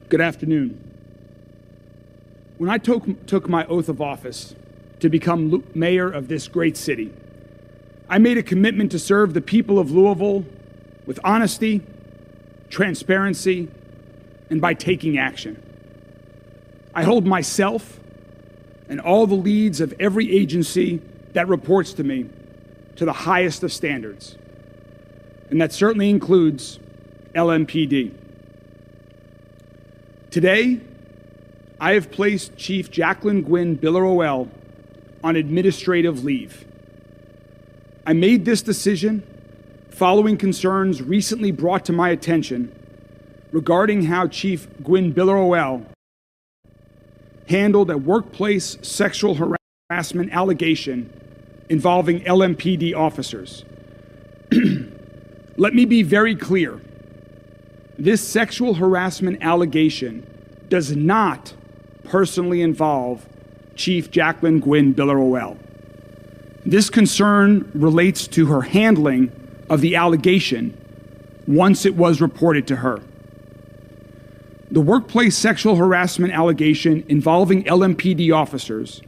Good afternoon. When I took my oath of office to become mayor of this great city, I made a commitment to serve the people of Louisville with honesty, transparency, and by taking action. I hold myself and all the leads of every agency that reports to me to the highest of standards, and that certainly includes LMPD. Today, I have placed Chief Jacqueline Gwynn Biller-Oel on administrative leave. I made this decision following concerns recently brought to my attention regarding how Chief Gwynn Biller-Oel handled a workplace sexual harassment allegation involving LMPD officers. Let me be very clear. This sexual harassment allegation does not personally involve Chief Jacqueline Gwynn Biller-Oel. This concern relates to her handling of the allegation once it was reported to her. The workplace sexual harassment allegation involving LMPD officers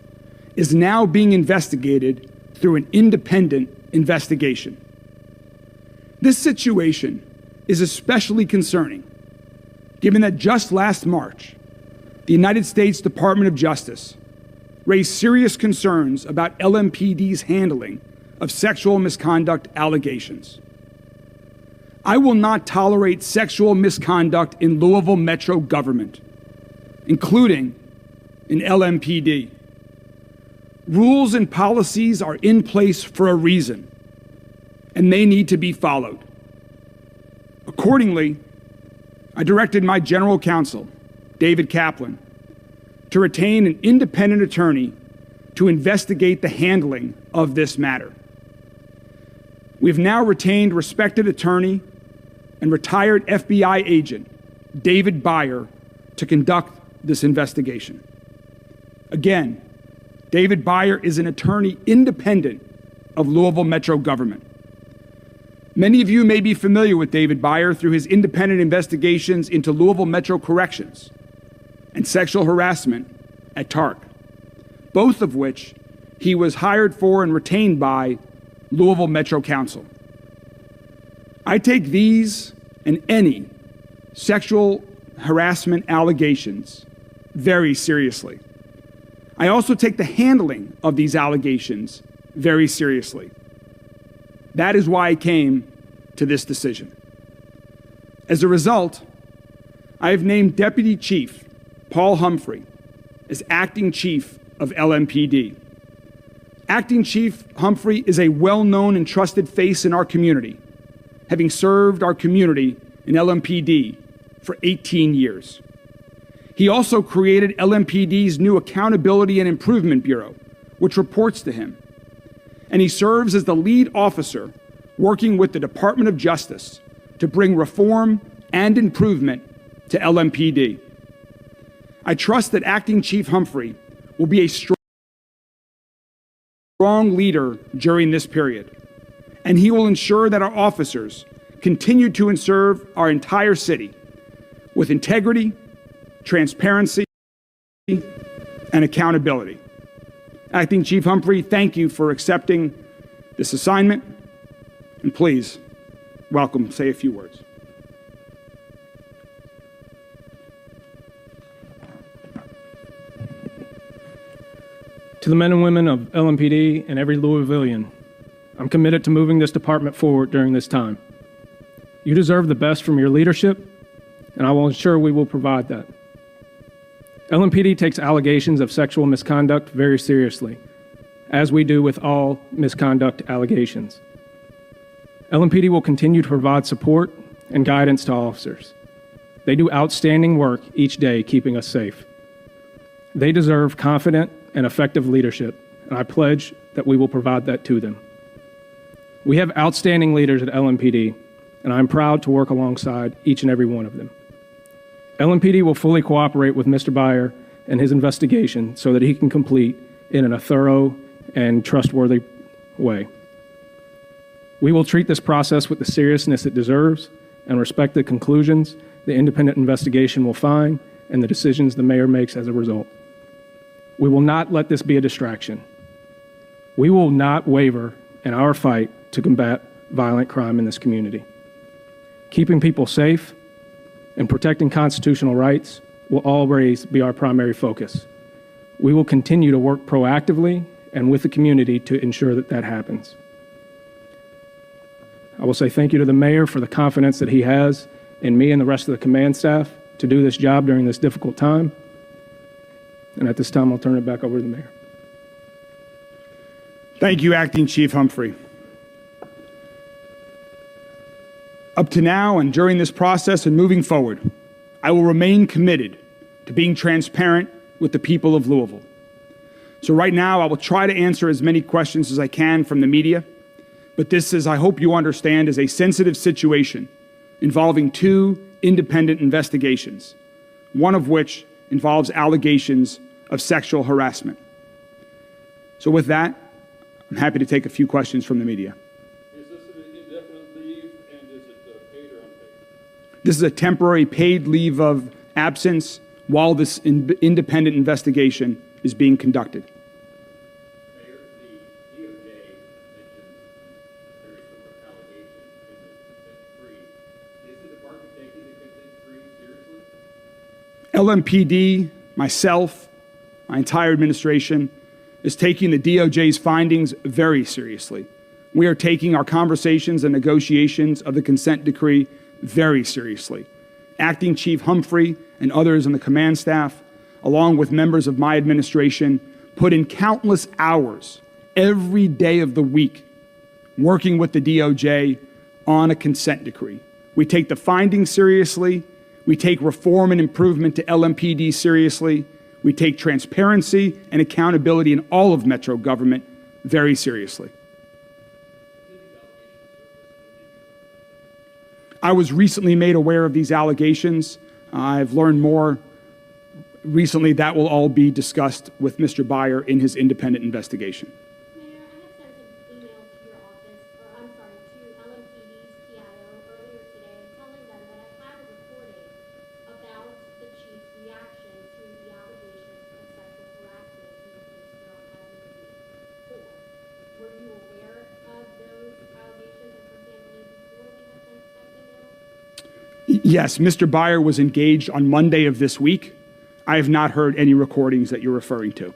is now being investigated through an independent investigation. This situation is especially concerning, given that just last March, the United States Department of Justice raised serious concerns about LMPD's handling of sexual misconduct allegations. I will not tolerate sexual misconduct in Louisville Metro government, including in LMPD. Rules and policies are in place for a reason, and they need to be followed. Accordingly, I directed my general counsel, David Kaplan, to retain an independent attorney to investigate the handling of this matter. We've now retained respected attorney and retired FBI agent David Byer to conduct this investigation. Again, David Byer is an attorney independent of Louisville Metro government. Many of you may be familiar with David Byer through his independent investigations into Louisville Metro Corrections and sexual harassment at TARC, both of which he was hired for and retained by Louisville Metro Council. I take these and any sexual harassment allegations very seriously. I also take the handling of these allegations very seriously. That is why I came to this decision. As a result, I have named Deputy Chief Paul Humphrey as acting chief of LMPD. Acting Chief Humphrey is a well-known and trusted face in our community, having served our community in LMPD for 18 years. He also created LMPD's new Accountability and Improvement Bureau, which reports to him. And he serves as the lead officer working with the Department of Justice to bring reform and improvement to LMPD. I trust that Acting Chief Humphrey will be a strong leader during this period, and he will ensure that our officers continue to serve our entire city with integrity, transparency, and accountability. Acting Chief Humphrey, thank you for accepting this assignment, and please, welcome, say a few words. To the men and women of LMPD and every Louisvillian, I'm committed to moving this department forward during this time. You deserve the best from your leadership, and I will ensure we will provide that. LMPD takes allegations of sexual misconduct very seriously, as we do with all misconduct allegations. LMPD will continue to provide support and guidance to officers. They do outstanding work each day keeping us safe. They deserve confident and effective leadership, and I pledge that we will provide that to them. We have outstanding leaders at LMPD, and I'm proud to work alongside each and every one of them. LMPD will fully cooperate with Mr. Byer and his investigation so that he can complete it in a thorough and trustworthy way. We will treat this process with the seriousness it deserves and respect the conclusions the independent investigation will find and the decisions the mayor makes as a result. We will not let this be a distraction. We will not waver in our fight to combat violent crime in this community. Keeping people safe and protecting constitutional rights will always be our primary focus. We will continue to work proactively and with the community to ensure that that happens. I will say thank you to the mayor for the confidence that he has in me and the rest of the command staff to do this job during this difficult time. And at this time, I'll turn it back over to the mayor. Thank you, Acting Chief Humphrey. Up to now and during this process and moving forward, I will remain committed to being transparent with the people of Louisville. So right now, I will try to answer as many questions as I can from the media, but this, as I hope you understand, is a sensitive situation involving two independent investigations, one of which involves allegations of sexual harassment. So with that, I'm happy to take a few questions from the media. Is this an indefinite leave, and is it paid or unpaid? This is a temporary paid leave of absence while this independent investigation is being conducted. Mayor, the DOJ mentions very similar allegations in this consent decree. Is the department taking the consent decree seriously? LMPD, myself, my entire administration is taking the DOJ's findings very seriously. We are taking our conversations and negotiations of the consent decree very seriously. Acting Chief Humphrey and others on the command staff, along with members of my administration, put in countless hours every day of the week working with the DOJ on a consent decree. We take the findings seriously. We take reform and improvement to LMPD seriously. We take transparency and accountability in all of Metro government very seriously. I was recently made aware of these allegations. I've learned more recently. That will all be discussed with Mr. Byer in his independent investigation. Mayor, I have sent an email to your office, or I'm sorry, to LMPD's PIO earlier today, telling them that I had a recording about the chief's reaction to the allegations of sexual harassment he was placed here on admin leave for. Were you aware of those allegations and her handling before we had sent that email? Yes, Mr. Byer was engaged on Monday of this week. I have not heard any recordings that you're referring to.